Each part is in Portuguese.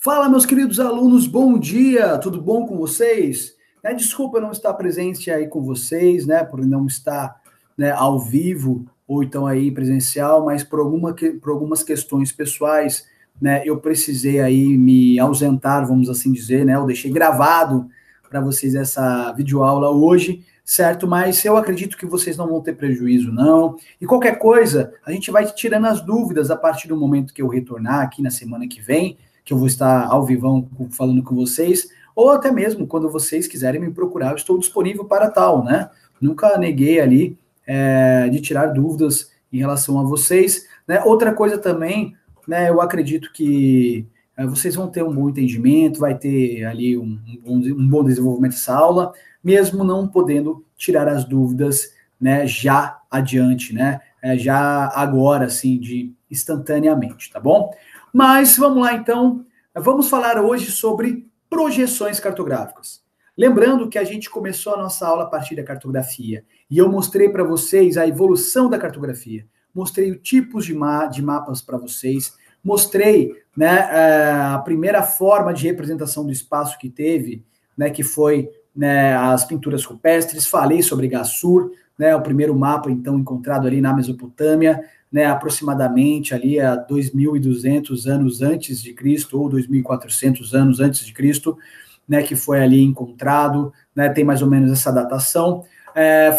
Fala, meus queridos alunos, bom dia, tudo bom com vocês? Desculpa eu não estar presente aí com vocês, por não estar ao vivo ou então aí presencial, mas por algumas questões pessoais, eu precisei aí me ausentar, vamos assim dizer, eu deixei gravado para vocês essa videoaula hoje, certo? Mas eu acredito que vocês não vão ter prejuízo, não. E qualquer coisa, a gente vai tirando as dúvidas a partir do momento que eu retornar aqui na semana que vem, que eu vou estar ao vivão falando com vocês, ou até mesmo quando vocês quiserem me procurar, eu estou disponível para tal, Nunca neguei ali de tirar dúvidas em relação a vocês, Outra coisa também, eu acredito que vocês vão ter um bom entendimento, vai ter ali um bom desenvolvimento dessa aula, mesmo não podendo tirar as dúvidas, já adiante, já agora, assim, instantaneamente, tá bom? Mas vamos lá, então. Vamos falar hoje sobre projeções cartográficas. Lembrando que a gente começou a nossa aula a partir da cartografia e eu mostrei para vocês a evolução da cartografia. Mostrei os tipos de mapas para vocês. Mostrei a primeira forma de representação do espaço que teve, que foi as pinturas rupestres. Falei sobre Gassur, o primeiro mapa, então, encontrado ali na Mesopotâmia, aproximadamente ali a 2.200 anos antes de Cristo, ou 2.400 anos antes de Cristo, que foi ali encontrado, tem mais ou menos essa datação.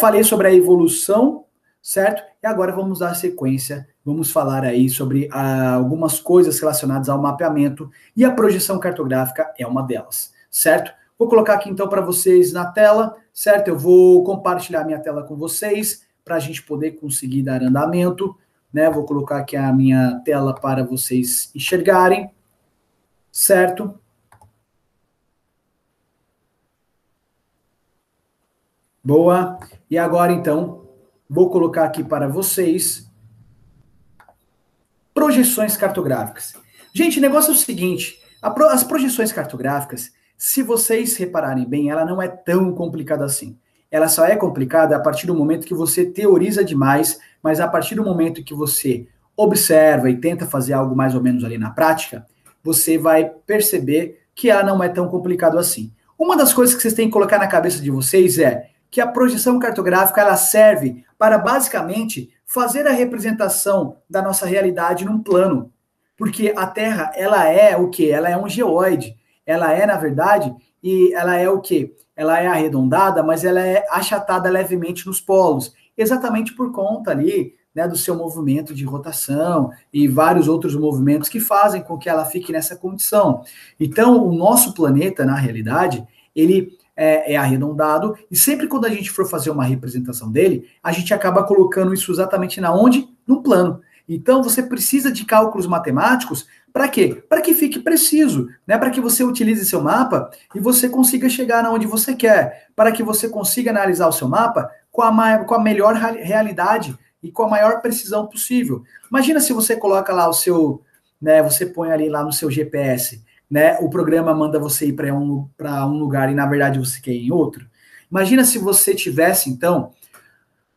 Falei sobre a evolução, certo? E agora vamos dar sequência, vamos falar aí sobre algumas coisas relacionadas ao mapeamento, e a projeção cartográfica é uma delas, certo? Vou colocar aqui então para vocês na tela, certo? Eu vou compartilhar minha tela com vocês, para a gente poder conseguir dar andamento, Vou colocar aqui a minha tela para vocês enxergarem, certo? Boa. E agora, então, vou colocar aqui para vocês projeções cartográficas. Gente, o negócio é o seguinte, as projeções cartográficas, se vocês repararem bem, ela não é tão complicada assim. Ela só é complicada a partir do momento que você teoriza demais, mas a partir do momento que você observa e tenta fazer algo mais ou menos ali na prática, você vai perceber que ela não é tão complicado assim. Uma das coisas que vocês têm que colocar na cabeça de vocês é que a projeção cartográfica ela serve para basicamente fazer a representação da nossa realidade num plano. Porque a Terra, ela é o quê? Ela é um geoide. Ela é, na verdade, e ela é o quê? Ela é arredondada, mas ela é achatada levemente nos polos, exatamente por conta ali, do seu movimento de rotação e vários outros movimentos que fazem com que ela fique nessa condição. Então, o nosso planeta, na realidade, ele é arredondado, e sempre quando a gente for fazer uma representação dele, a gente acaba colocando isso exatamente na onde? No plano. Então, você precisa de cálculos matemáticos para quê? Para que fique preciso, para que você utilize seu mapa e você consiga chegar onde você quer, para que você consiga analisar o seu mapa com a melhor realidade e com a maior precisão possível. Imagina se você coloca lá o seu, você põe ali lá no seu GPS, o programa manda você ir para um lugar e na verdade você quer ir em outro. Imagina se você tivesse, então,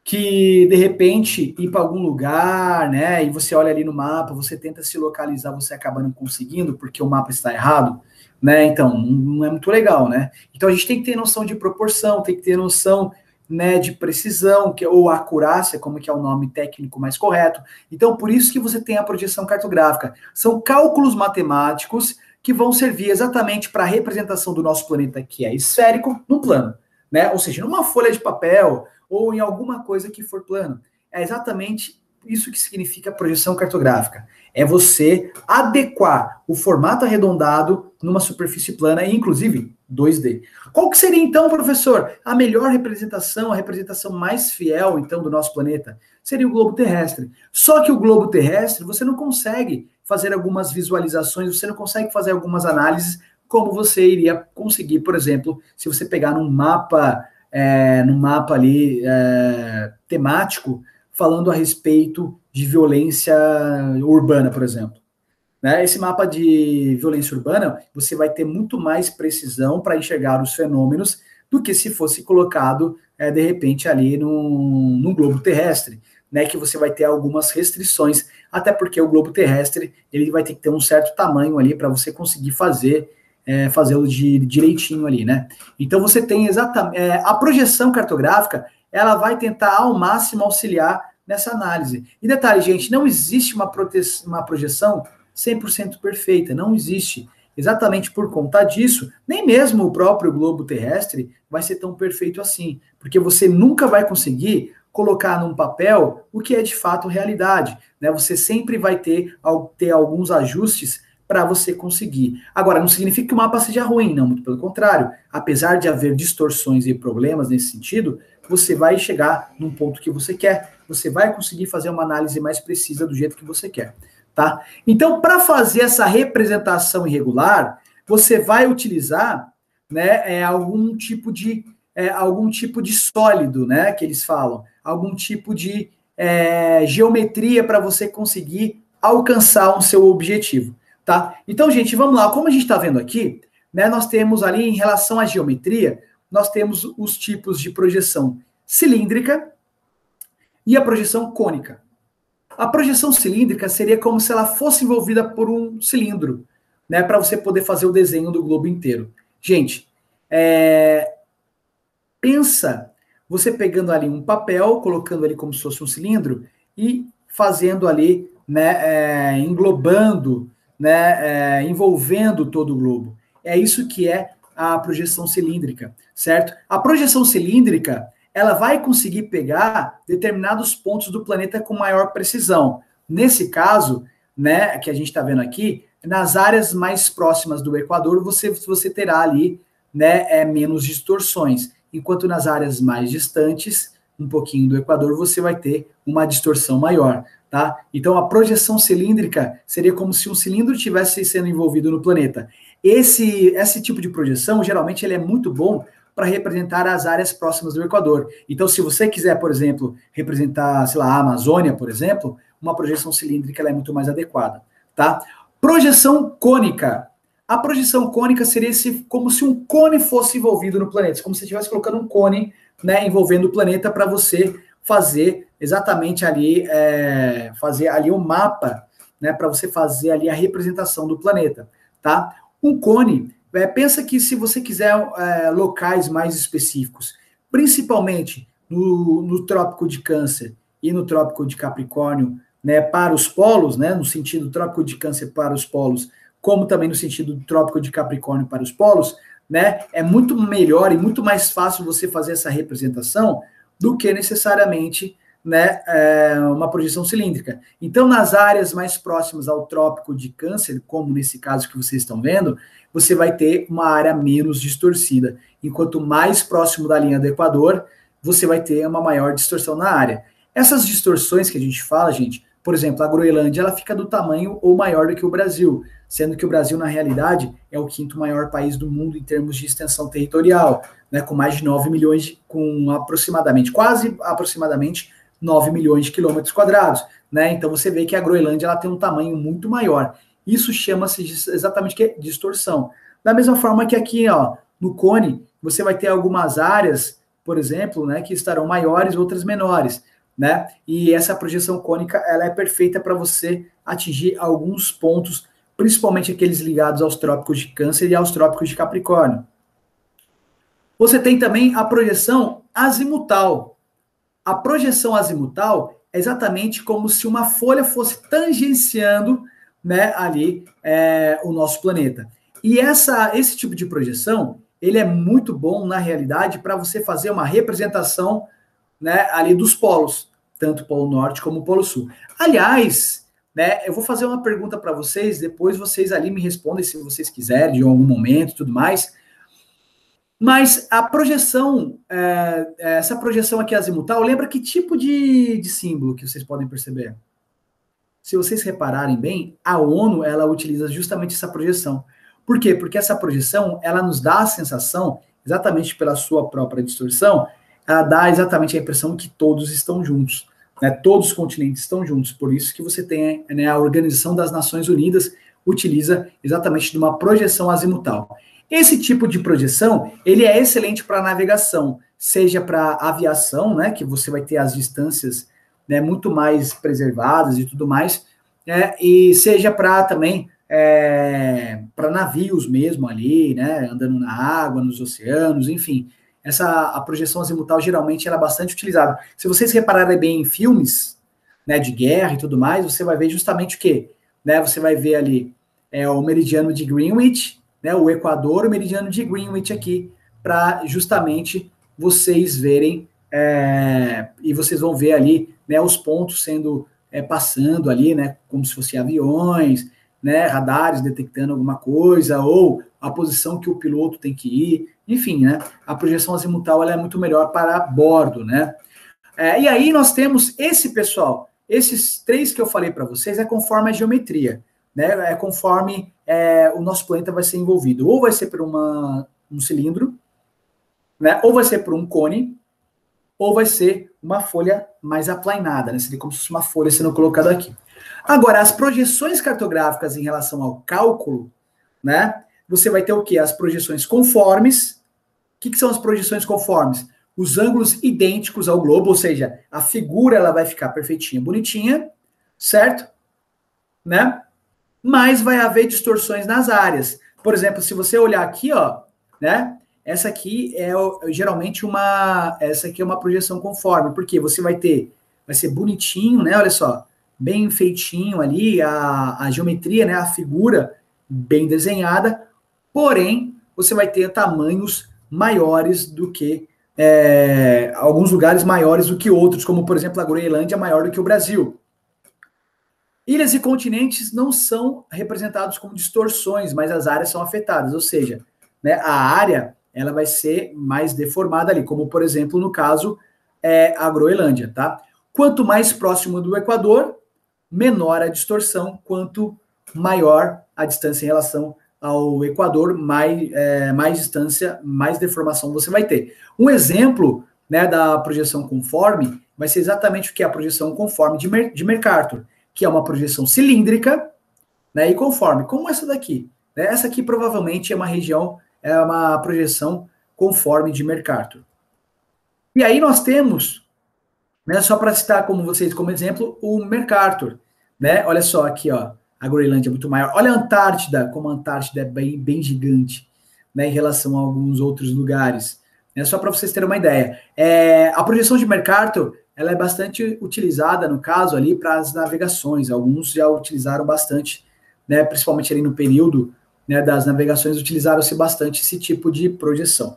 que de repente ir para algum lugar, e você olha ali no mapa, você tenta se localizar, você acaba não conseguindo porque o mapa está errado, então não é muito legal, Então a gente tem que ter noção de proporção, tem que ter noção, de precisão, ou acurácia, como que é o nome técnico mais correto. Então por isso que você tem a projeção cartográfica. São cálculos matemáticos que vão servir exatamente para a representação do nosso planeta, que é esférico, num plano, Ou seja, numa folha de papel, ou em alguma coisa que for plano. É exatamente isso que significa projeção cartográfica. É você adequar o formato arredondado numa superfície plana, e inclusive 2D. Qual que seria, então, professor, a melhor representação, a representação mais fiel, então, do nosso planeta? Seria o globo terrestre. Só que o globo terrestre, você não consegue fazer algumas visualizações, você não consegue fazer algumas análises como você iria conseguir, por exemplo, se você pegar num mapa ali temático, falando a respeito de violência urbana, por exemplo. Esse mapa de violência urbana, você vai ter muito mais precisão para enxergar os fenômenos do que se fosse colocado, de repente, ali num globo terrestre. né, que você vai ter algumas restrições, até porque o globo terrestre ele vai ter que ter um certo tamanho ali para você conseguir fazê-lo direitinho ali, né? Então você tem exatamente a projeção cartográfica, ela vai tentar ao máximo auxiliar nessa análise. E detalhe, gente, não existe uma projeção 100% perfeita, não existe. Exatamente por conta disso, nem mesmo o próprio globo terrestre vai ser tão perfeito assim, porque você nunca vai conseguir colocar num papel o que é de fato realidade, né? Você sempre vai ter alguns ajustes para você conseguir. Agora, não significa que o mapa seja ruim, não, muito pelo contrário. Apesar de haver distorções e problemas nesse sentido, você vai chegar num ponto que você quer, você vai conseguir fazer uma análise mais precisa do jeito que você quer, tá? Então, para fazer essa representação irregular, você vai utilizar, né, algum tipo de sólido, né, que eles falam, algum tipo de geometria para você conseguir alcançar o seu objetivo, tá? Então, gente, vamos lá. Como a gente está vendo aqui, né, nós temos ali, em relação à geometria, nós temos os tipos de projeção cilíndrica e a projeção cônica. A projeção cilíndrica seria como se ela fosse envolvida por um cilindro, né, para você poder fazer o desenho do globo inteiro. Gente, pensa você pegando ali um papel, colocando ali como se fosse um cilindro e fazendo ali, né, englobando, né, envolvendo todo o globo. É isso que é a projeção cilíndrica, certo? A projeção cilíndrica, ela vai conseguir pegar determinados pontos do planeta com maior precisão. Nesse caso, né, que a gente está vendo aqui, nas áreas mais próximas do Equador, você terá ali, né, menos distorções, enquanto nas áreas mais distantes, um pouquinho do Equador, você vai ter uma distorção maior, tá? Então, a projeção cilíndrica seria como se um cilindro estivesse sendo envolvido no planeta. Esse tipo de projeção, geralmente, ele é muito bom para representar as áreas próximas do Equador. Então, se você quiser, por exemplo, representar, sei lá, a Amazônia, por exemplo, uma projeção cilíndrica ela é muito mais adequada, tá? Projeção cônica. A projeção cônica seria como se um cone fosse envolvido no planeta, como se você estivesse colocando um cone, né, envolvendo o planeta para você fazer exatamente ali, fazer ali um mapa, né, para você fazer ali a representação do planeta, tá? Um cone, pensa que se você quiser locais mais específicos, principalmente no Trópico de Câncer e no Trópico de Capricórnio, né, para os polos, né, no sentido Trópico de Câncer para os polos, como também no sentido do Trópico de Capricórnio para os polos, né, é muito melhor e muito mais fácil você fazer essa representação do que necessariamente, né, uma projeção cilíndrica. Então, nas áreas mais próximas ao Trópico de Câncer, como nesse caso que vocês estão vendo, você vai ter uma área menos distorcida. Enquanto mais próximo da linha do Equador, você vai ter uma maior distorção na área. Essas distorções que a gente fala, gente, por exemplo, a Groenlândia, ela fica do tamanho ou maior do que o Brasil, sendo que o Brasil, na realidade, é o quinto maior país do mundo em termos de extensão territorial, né, com mais de 9 milhões, com quase aproximadamente 9 milhões de quilômetros quadrados, né? Então você vê que a Groenlândia ela tem um tamanho muito maior. Isso chama-se exatamente distorção. Da mesma forma que aqui, ó, no cone, você vai ter algumas áreas, por exemplo, né, que estarão maiores, outras menores, né? E essa projeção cônica, ela é perfeita para você atingir alguns pontos, principalmente aqueles ligados aos trópicos de Câncer e aos trópicos de Capricórnio. Você tem também a projeção azimutal. A projeção azimutal é exatamente como se uma folha fosse tangenciando, né, ali o nosso planeta. E esse tipo de projeção, ele é muito bom, na realidade, para você fazer uma representação, né, ali dos polos, tanto o Polo Norte como o Polo Sul. Aliás, né, eu vou fazer uma pergunta para vocês, depois vocês ali me respondem se vocês quiserem, de algum momento e tudo mais. Mas a projeção, essa projeção aqui azimutal, lembra que tipo de símbolo que vocês podem perceber? Se vocês repararem bem, a ONU, ela utiliza justamente essa projeção. Por quê? Porque essa projeção, ela nos dá a sensação, exatamente pela sua própria distorção, ela dá exatamente a impressão que todos estão juntos, né? Todos os continentes estão juntos. Por isso que você tem, né, a Organização das Nações Unidas utiliza exatamente de uma projeção azimutal. Esse tipo de projeção, ele é excelente para navegação, seja para aviação, né, que você vai ter as distâncias, né, muito mais preservadas e tudo mais, e seja para também para navios mesmo ali, né, andando na água, nos oceanos, enfim. A projeção azimutal geralmente ela é bastante utilizada. Se vocês repararem bem em filmes, né, de guerra e tudo mais, você vai ver justamente o quê? Né, você vai ver ali o meridiano de Greenwich, né, o Equador, o meridiano de Greenwich aqui, para justamente vocês verem, e vocês vão ver ali, né, os pontos sendo passando ali, né, como se fossem aviões, né, radares detectando alguma coisa, ou a posição que o piloto tem que ir, enfim, né, a projeção azimutal ela é muito melhor para bordo, né. E aí nós temos esse pessoal, esses três que eu falei para vocês, conforme a geometria, né, conforme o nosso planeta vai ser envolvido, ou vai ser por um cilindro, né, ou vai ser por um cone, ou vai ser uma folha mais aplainada, né, seria como se fosse uma folha sendo colocada aqui. Agora, as projeções cartográficas em relação ao cálculo, né, você vai ter o quê? As projeções conformes. O que são as projeções conformes? Os ângulos idênticos ao globo, ou seja, a figura ela vai ficar perfeitinha, bonitinha, certo? Né? Mas vai haver distorções nas áreas. Por exemplo, se você olhar aqui, ó, né? Essa aqui geralmente essa aqui é uma projeção conforme, porque você vai ser bonitinho, né? Olha só, bem feitinho ali, a geometria, né? A figura bem desenhada, porém, você vai ter tamanhos maiores do que alguns lugares maiores do que outros, como por exemplo a Groenlândia é maior do que o Brasil. Ilhas e continentes não são representados como distorções, mas as áreas são afetadas, ou seja, né, a área ela vai ser mais deformada ali, como por exemplo no caso a Groenlândia, tá? Quanto mais próximo do Equador, menor a distorção, quanto maior a distância em relação ao Equador, mais distância, mais deformação você vai ter. Um exemplo, né, da projeção conforme vai ser exatamente o que é a projeção conforme de Mercator, que é uma projeção cilíndrica, né, e conforme, como essa daqui. Né? Essa aqui provavelmente é uma projeção conforme de Mercator. E aí nós temos, né, só para citar como exemplo, o Mercator. Né? Olha só aqui, ó, a Groenlândia é muito maior. Olha a Antártida, como a Antártida é bem, bem gigante, né, em relação a alguns outros lugares. Né? Só para vocês terem uma ideia. A projeção de Mercator ela é bastante utilizada, no caso, ali para as navegações. Alguns já utilizaram bastante, né, principalmente ali no período, né, das navegações, utilizaram-se bastante esse tipo de projeção.